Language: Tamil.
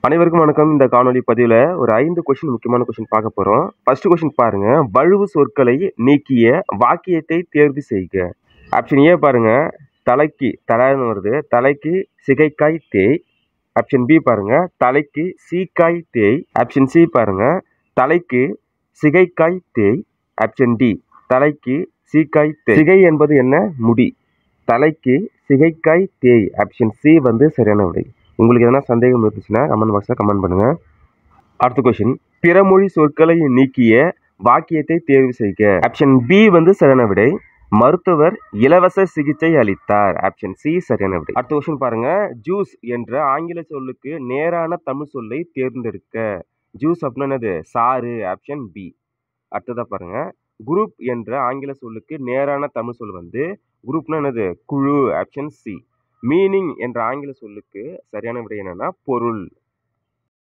அனைவருக்கும் வணக்கம். இந்த காணொளி பதிவுல ஒரு 5 கொஸ்டின் முக்கியமான கொஸ்டின் பார்க்க போறோம். ஃபர்ஸ்ட் கொஸ்டின் பாருங்க. வழுவு சொற்களை நீக்கிய வாக்கியத்தை தேர்வு செய்க. ஆப்ஷன் ஏ பாருங்க. தலைக்கு தலன்னு வருது. தலைக்கு சிகைக்காய் தேய். ஆப்ஷன் பி பாருங்க. தலைக்கு சீக்காய் தேய். ஆப்ஷன் சி பாருங்க. தலைக்கு சிகைக்காய் தேய். ஆப்ஷன் டி தலைக்கு சீக்காய் தேய். சிகை என்பது என்ன? முடி. தலைக்கு சிகைக்காய் தேய். ஆப்ஷன் சி வந்து சரியான விடை. உங்களுக்கு எதனா சந்தேகம் இருந்துச்சுன்னா கமெண்ட் பாக்ஸில் கமெண்ட் பண்ணுங்க. அடுத்த கொஸ்டின். பிறமொழி சொற்களை நீக்கிய வாக்கியத்தை தேர்வு செய்க. ஆப்ஷன் பி வந்து சரியான விடை. மருத்துவர் இலவச சிகிச்சை அளித்தார். ஆப்ஷன் சி சரியான விடை. அடுத்த கொஸ்டின் பாருங்க. ஜூஸ் என்ற ஆங்கில சொல்லுக்கு நேரான தமிழ் சொல்லை தேர்ந்தெடுக்க. ஜூஸ் அப்படின்னா என்னது? சாறு. Option B. அடுத்ததா பாருங்க. குரூப் என்ற ஆங்கில சொல்லுக்கு நேரான தமிழ் சொல் வந்து குரூப்னா என்னது? குழு. Option C. மீனிங் என்ற ஆங்கில சொல்லுக்கு சரியான விடை என்னன்னா பொருள்.